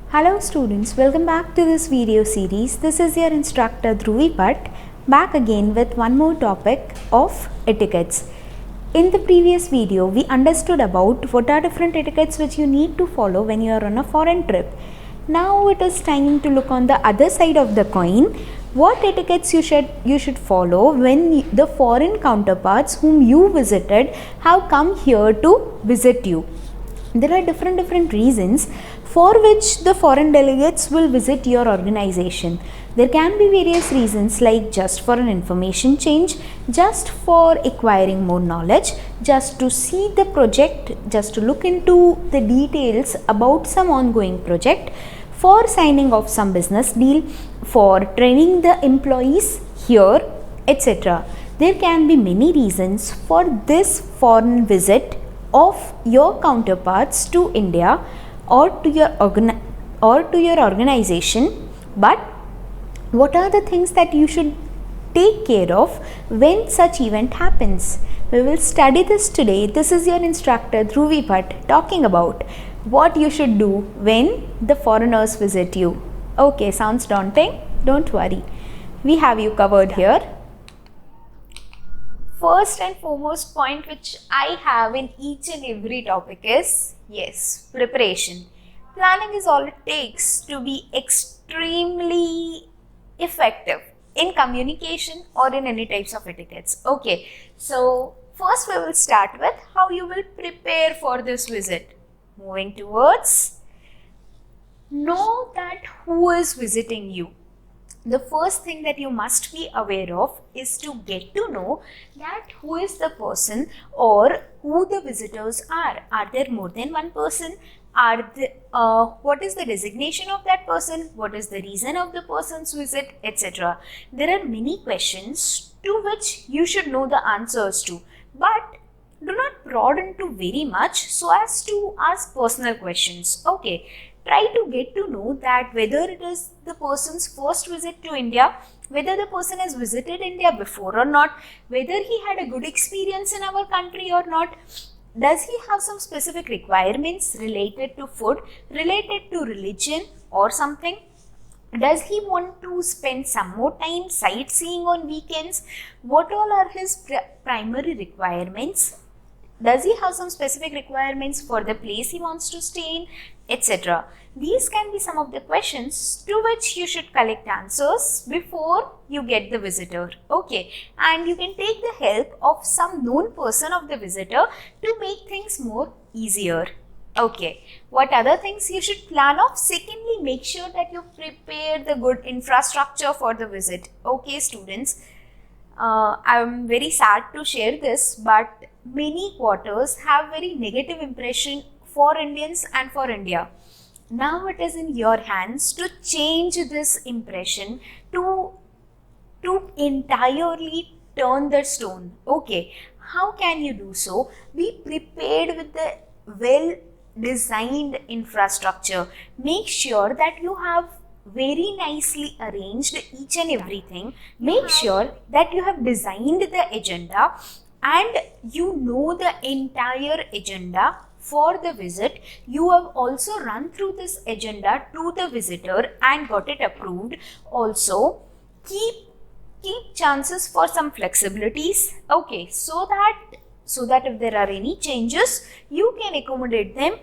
Hello students, welcome back to this video series. This is your instructor Dhruvi Bhatt, back again with one more topic of etiquettes. In the previous video, we understood about what are different etiquettes which you need to follow when you are on a foreign trip. Now it is time to look on the other side of the coin. What etiquettes you should follow when the foreign counterparts whom you visited have come here to visit you. There are different reasons for which the foreign delegates will visit your organization. There can be various reasons like just for an information change, just for acquiring more knowledge, just to see the project, just to look into the details about some ongoing project, for signing off some business deal, for training the employees here, etc. There can be many reasons for this foreign visit of your counterparts to India or to your organization. But what are the things that you should take care of when such event happens? We will study this today. This is your instructor Dhruvi Bhatt talking about what you should do when the foreigners visit you. Okay, sounds daunting? Don't worry. We have you covered here. First and foremost point which I have in each and every topic is, yes, preparation. Planning is all it takes to be extremely effective in communication or in any types of etiquettes. Okay, so first we will start with how you will prepare for this visit. Moving towards, know that who is visiting you. The first thing that you must be aware of is to get to know that who is the person or who the visitors are. Are there more than one person? What is the designation of that person? What is the reason of the person's visit, etc. There are many questions to which you should know the answers to, but do not prod into very much so as to ask personal questions. Okay. Try to get to know that whether it is the person's first visit to India, whether the person has visited India before or not, whether he had a good experience in our country or not, does he have some specific requirements related to food, related to religion or something? Does he want to spend some more time sightseeing on weekends? What all are his primary requirements? Does he have some specific requirements for the place he wants to stay in, etc. These can be some of the questions to which you should collect answers before you get the visitor. Okay, and you can take the help of some known person of the visitor to make things more easier. Okay, what other things you should plan of? Secondly, make sure that you prepare the good infrastructure for the visit. Okay, students, I'm very sad to share this, but many quarters have very negative impression for Indians and for India. Now it is in your hands to change this impression, to entirely turn the stone. Okay, how can you do so? Be prepared with the well designed infrastructure. Make sure that you have very nicely arranged each and everything. Make sure that you have designed the agenda and you know the entire agenda for the visit. You have also run through this agenda to the visitor and got it approved. Also, keep chances for some flexibilities. Okay, so that if there are any changes, you can accommodate them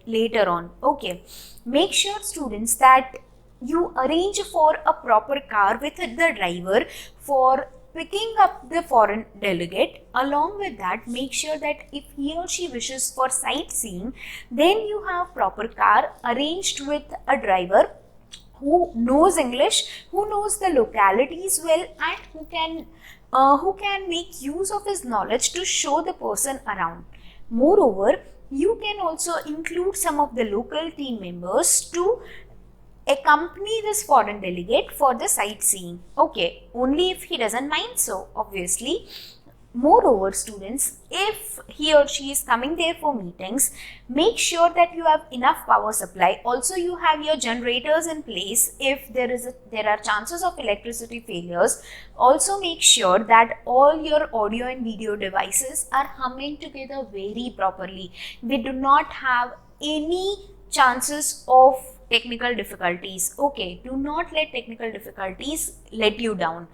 later on. Okay, make sure, students, that you arrange for a proper car with the driver for picking up the foreign delegate. Along with that, make sure that if he or she wishes for sightseeing, then you have proper car arranged with a driver who knows English, who knows the localities well, and who can make use of his knowledge to show the person around. Moreover, you can also include some of the local team members to accompany this foreign delegate for the sightseeing. Okay, only if he doesn't mind so, obviously. Moreover, students, if he or she is coming there for meetings, make sure that you have enough power supply. Also, you have your generators in place if there are chances of electricity failures. Also, make sure that all your audio and video devices are humming together very properly. We do not have any chances of technical difficulties. Okay, do not let technical difficulties let you down.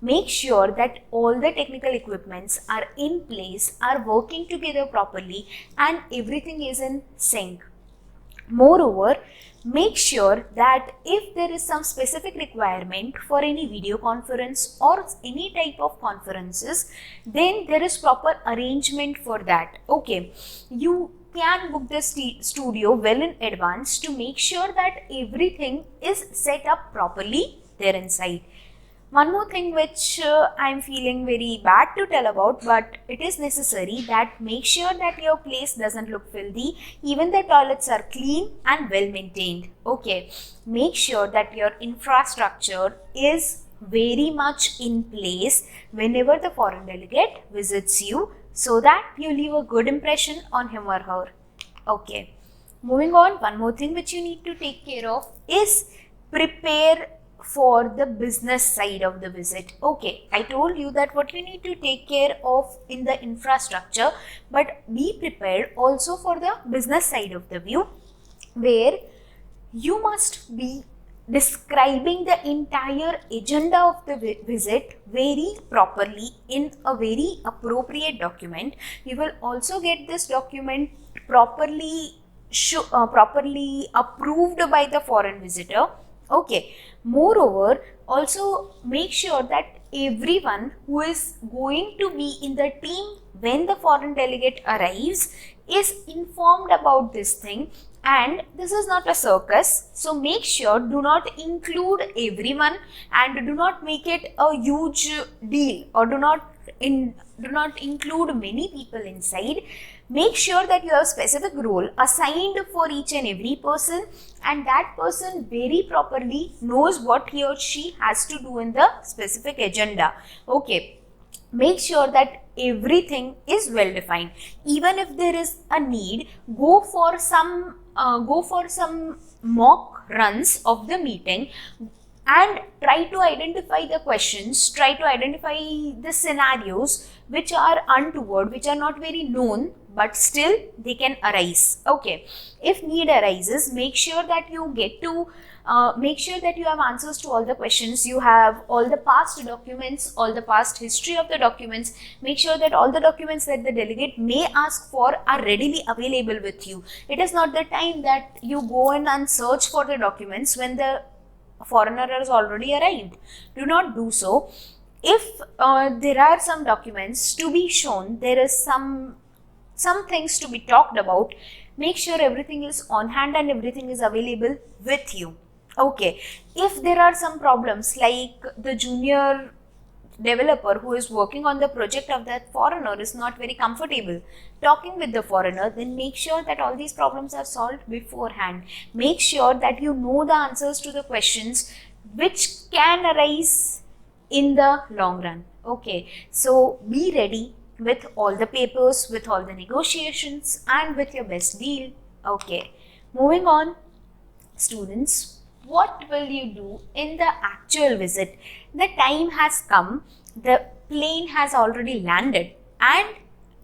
Make sure that all the technical equipments are in place, are working together properly, and everything is in sync. Moreover, make sure that if there is some specific requirement for any video conference or any type of conferences, then there is proper arrangement for that. Okay, you can book the studio well in advance to make sure that everything is set up properly there inside. One more thing which I'm feeling very bad to tell about, but it is necessary, that make sure that your place doesn't look filthy. Even the toilets are clean and well maintained. Okay, make sure that your infrastructure is very much in place whenever the foreign delegate visits you, so that you leave a good impression on him or her. Okay, moving on, one more thing which you need to take care of is prepare for the business side of the visit. Okay, I told you that what you need to take care of in the infrastructure, but be prepared also for the business side of the view, where you must be describing the entire agenda of the visit very properly in a very appropriate document. You will also get this document properly approved by the foreign visitor. Okay, moreover, also make sure that everyone who is going to be in the team when the foreign delegate arrives is informed about this thing. And this is not a circus, so make sure do not include everyone and do not make it a huge deal, or do not include many people inside. Make sure that you have a specific role assigned for each and every person, and that person very properly knows what he or she has to do in the specific agenda. Okay, make sure that everything is well defined. Even if there is a need, go for some mock runs of the meeting and try to identify the questions, try to identify the scenarios which are untoward, which are not very known, but still they can arise. Okay, if need arises, make sure that you make sure that you have answers to all the questions. You have all the past documents, all the past history of the documents. Make sure that all the documents that the delegate may ask for are readily available with you. It is not the time that you go in and search for the documents when the foreigner has already arrived. Do not do so. If there are some documents to be shown, there is some things to be talked about, make sure everything is on hand and everything is available with you. Okay, if there are some problems, like the junior developer who is working on the project of that foreigner is not very comfortable talking with the foreigner, then make sure that all these problems are solved beforehand. Make sure that you know the answers to the questions which can arise in the long run. Okay, so be ready with all the papers, with all the negotiations, and with your best deal. Okay, moving on, students, what will you do in the actual visit? The time has come, the plane has already landed, and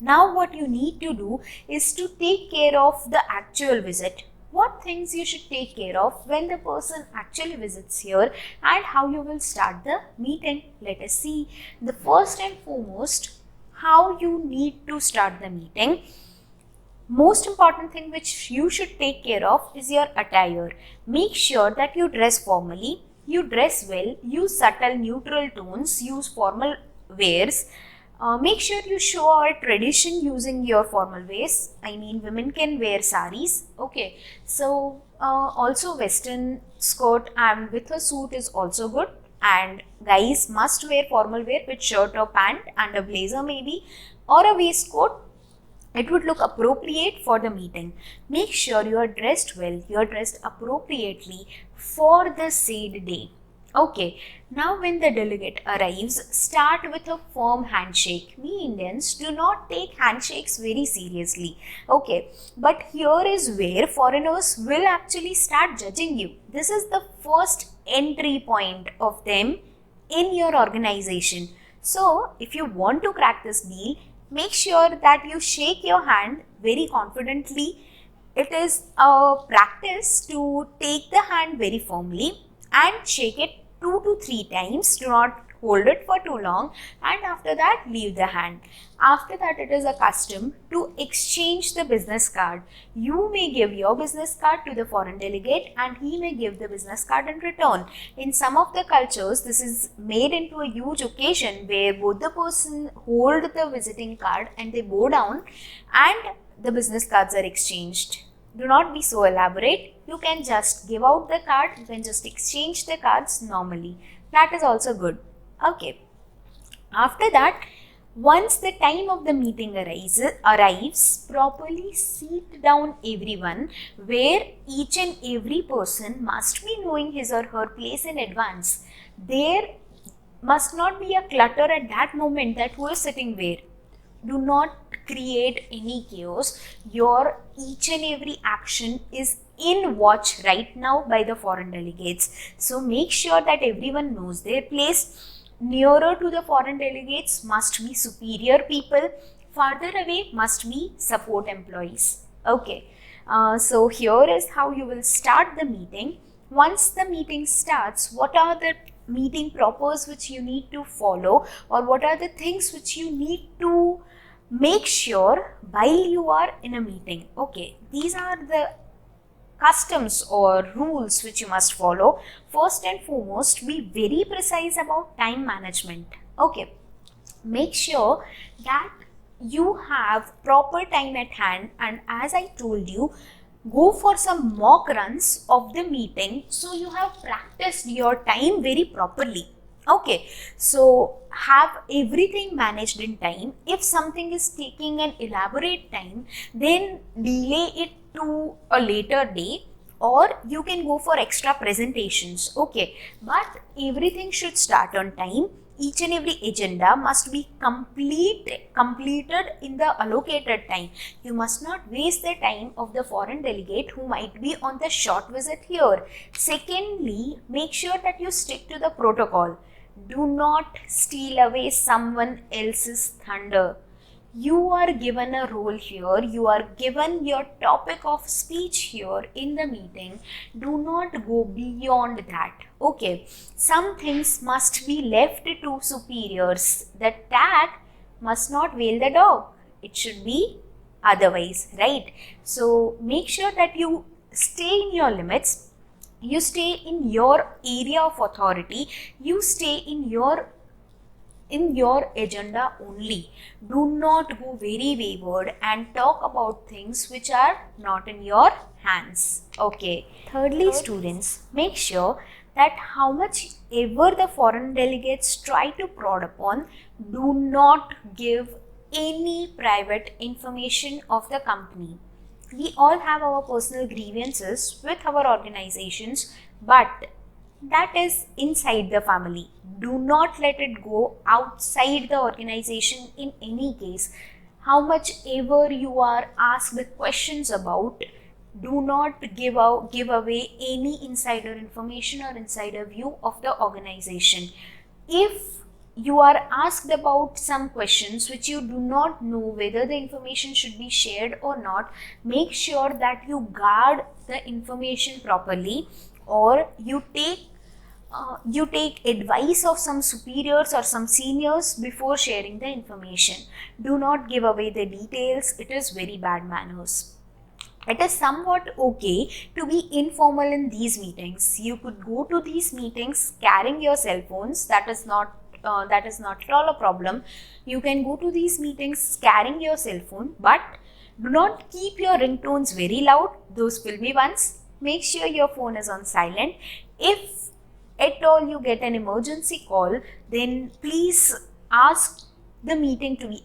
now what you need to do is to take care of the actual visit. What things you should take care of when the person actually visits here, and how you will start the meeting. Let us see. The first and foremost, how you need to start the meeting. Most important thing which you should take care of is your attire. Make sure that you dress formally, you dress well, use subtle neutral tones, use formal wears. Make sure you show our tradition using your formal wears. I mean, women can wear saris. Okay, so also western skirt and with a suit is also good. And guys must wear formal wear with shirt or pant and a blazer maybe, or a waistcoat. It would look appropriate for the meeting. Make sure you are dressed well, you are dressed appropriately for the said day. Okay, now when the delegate arrives, start with a firm handshake. We Indians do not take handshakes very seriously. Okay, but here is where foreigners will actually start judging you. This is the first entry point of them in your organization. So, if you want to crack this deal, make sure that you shake your hand very confidently. It is a practice to take the hand very firmly and shake it 2 to 3 times. Do not hold it for too long, and after that leave the hand. After that, it is a custom to exchange the business card. You may give your business card to the foreign delegate and he may give the business card in return. In some of the cultures, this is made into a huge occasion where both the person hold the visiting card and they bow down and the business cards are exchanged. Do not be so elaborate. You can just give out the card, you can just exchange the cards normally. That is also good. Okay. After that, once the time of the meeting arrives, properly seat down everyone, where each and every person must be knowing his or her place in advance. There must not be a clutter at that moment that who is sitting where. Do not create any chaos. Your each and every action is in watch right now by the foreign delegates. So make sure that everyone knows their place. Nearer to the foreign delegates must be superior people. Farther away must be support employees. Okay. So here is how you will start the meeting. Once the meeting starts, what are the meeting propers which you need to follow, or what are the things which you need to make sure while you are in a meeting? Okay, these are the customs or rules which you must follow. First and foremost, be very precise about time management. Okay, make sure that you have proper time at hand, and as I told you, go for some mock runs of the meeting so you have practiced your time very properly. Okay, so have everything managed in time. If something is taking an elaborate time, then delay it to a later day, or you can go for extra presentations. Okay, but everything should start on time. Each and every agenda must be completed in the allocated time. You must not waste the time of the foreign delegate who might be on the short visit here. Secondly, make sure that you stick to the protocol. Do not steal away someone else's thunder. You are given a role here, you are given your topic of speech here in the meeting. Do not go beyond that. Okay, some things must be left to superiors. The cat must not wail the dog. It should be otherwise, right? So make sure that you stay in your limits. You stay in your area of authority. You stay in your agenda only. Do not go very wayward and talk about things which are not in your hands. Okay. Thirdly, students, make sure that how much ever the foreign delegates try to prod upon, do not give any private information of the company. We all have our personal grievances with our organizations, but that is inside the family. Do not let it go outside the organization in any case. How much ever you are asked questions about, do not give away any insider information or insider view of the organization. If you are asked about some questions which you do not know whether the information should be shared or not, make sure that you guard the information properly, or you take advice of some superiors or some seniors before sharing the information. Do not give away the details. It is very bad manners. It is somewhat okay to be informal in these meetings. You could go to these meetings carrying your cell phones. That is not at all a problem. You can go to these meetings carrying your cell phone, but do not keep your ringtones very loud, those filmy ones. Make sure your phone is on silent. If at all you get an emergency call, then please ask the meeting to be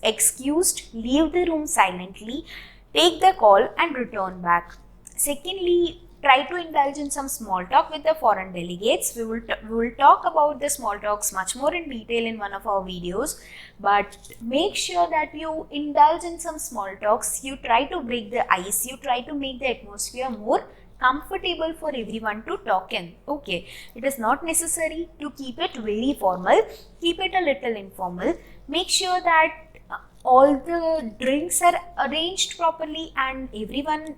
excused, leave the room silently, take the call and return back. Secondly, Try to indulge in some small talk with the foreign delegates. We will talk about the small talks much more in detail in one of our videos, but make sure that you indulge in some small talks. You try to break the ice. You try to make the atmosphere more comfortable for everyone to talk in. Okay, it is not necessary to keep it very formal. Keep it a little informal. Make sure that all the drinks are arranged properly and everyone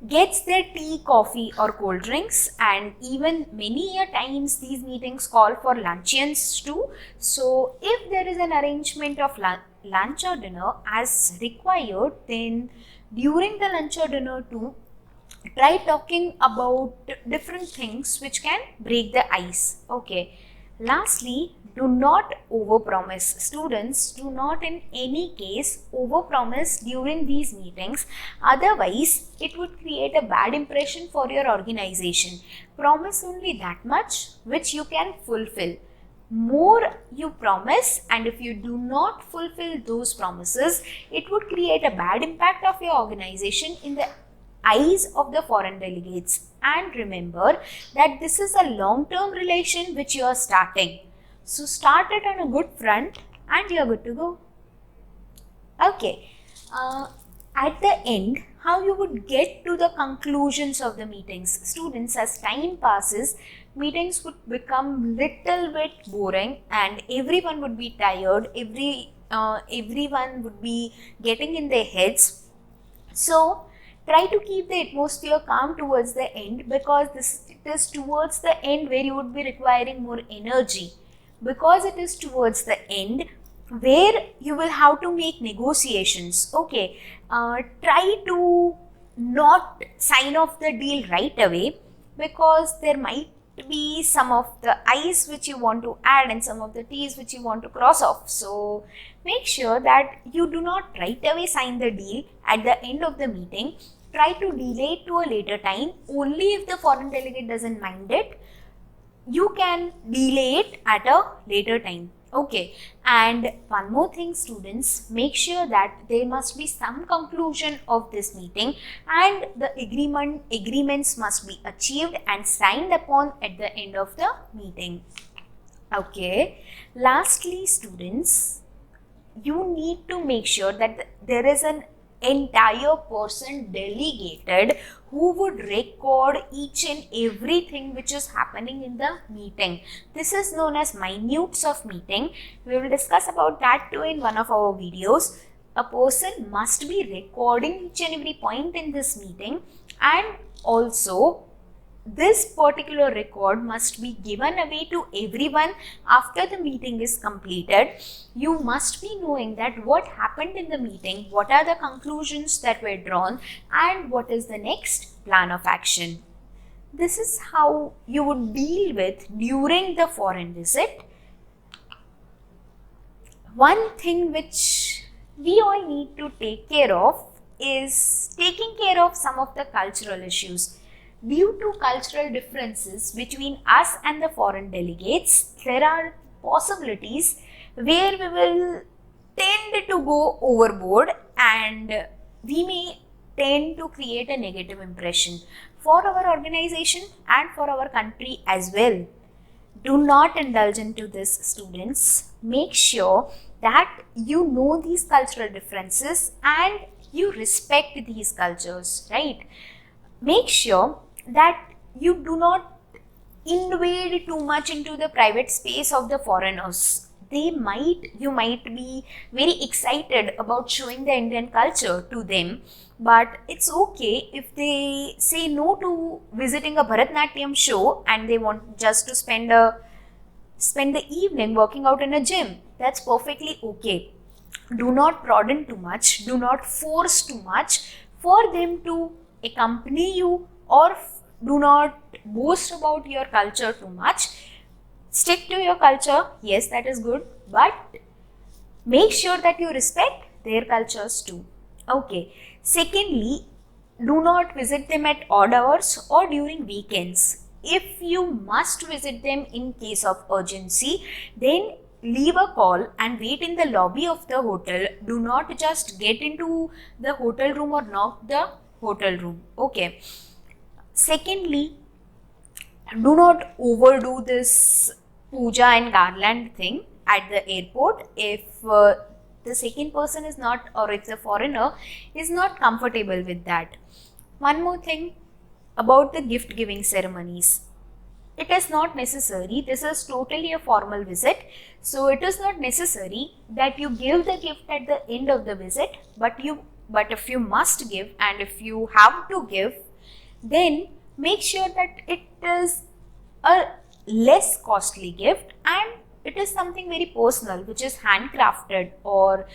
gets their tea, coffee or cold drinks, and even many a times these meetings call for luncheons too. So if there is an arrangement of lunch or dinner as required, then during the lunch or dinner too, try talking about different things which can break the ice. Okay. Lastly, do not overpromise. Students, do not in any case overpromise during these meetings. Otherwise, it would create a bad impression for your organization. Promise only that much which you can fulfill. More you promise, and if you do not fulfill those promises, it would create a bad impact of your organization in the eyes of the foreign delegates. And remember that this is a long-term relation which you are starting. So start it on a good front and you're good to go. Okay. At the end, how you would get to the conclusions of the meetings. Students, as time passes, meetings would become little bit boring and everyone would be tired. Everyone would be getting in their heads. So try to keep the atmosphere calm towards the end, because it is towards the end where you would be requiring more energy. Because it is towards the end where you will have to make negotiations. Okay, try to not sign off the deal right away, because there might be some of the i's which you want to add and some of the t's which you want to cross off. So make sure that you do not right away sign the deal at the end of the meeting. Try to delay it to a later time. Only if the foreign delegate doesn't mind it, you can delay it at a later time. Okay, and one more thing, students, make sure that there must be some conclusion of this meeting and the agreements must be achieved and signed upon at the end of the meeting. Okay, lastly, students, you need to make sure that there is an entire person delegated who would record each and everything which is happening in the meeting. This is known as minutes of meeting. We will discuss about that too in one of our videos. A person must be recording each and every point in this meeting, and also this particular record must be given away to everyone after the meeting is completed. You must be knowing that what happened in the meeting, what are the conclusions that were drawn, and what is the next plan of action. This is how you would deal with during the foreign visit. One thing which we all need to take care of is taking care of some of the cultural issues. Due to cultural differences between us and the foreign delegates, there are possibilities where we will tend to go overboard and we may tend to create a negative impression for our organization and for our country as well. Do not indulge into this, students. Make sure that you know these cultural differences and you respect these cultures, right? Make sure that you do not invade too much into the private space of the foreigners. You might be very excited about showing the Indian culture to them, but it's okay if they say no to visiting a Bharatanatyam show and they want just to spend the evening working out in a gym. That's perfectly okay. Do not prod too much, do not force too much for them to accompany you, or do not boast about your culture too much. Stick to your culture, yes, that is good, but make sure that you respect their cultures too. Okay. Secondly, do not visit them at odd hours or during weekends. If you must visit them in case of urgency, then leave a call and wait in the lobby of the hotel. Do not just get into the hotel room or knock the hotel room. Okay. Secondly, do not overdo this puja and garland thing at the airport if the second person is not, or if the foreigner is not comfortable with that. One more thing about the gift giving ceremonies. It is not necessary, this is totally a formal visit, so it is not necessary that you give the gift at the end of the visit, but if you must give and if you have to give, then make sure that it is a less costly gift and it is something very personal, which is handcrafted, or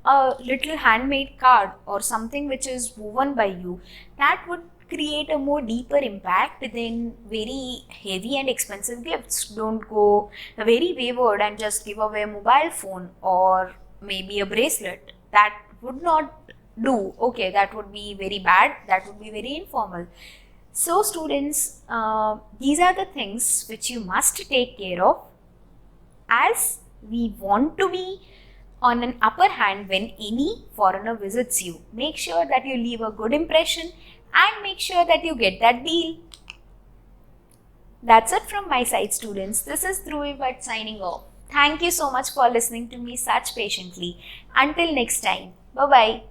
a little handmade card or something which is woven by you. That would create a more deeper impact than very heavy and expensive gifts. Don't go very wayward and just give away a mobile phone or maybe a bracelet. That would not do. Okay, that would be very bad, that would be very informal. So students, these are the things which you must take care of, as we want to be on an upper hand when any foreigner visits you. Make sure that you leave a good impression and make sure that you get that deal. That's it from my side, students. This is Dhruvi Bhatt signing off. Thank you so much for listening to me such patiently. Until next time, bye-bye.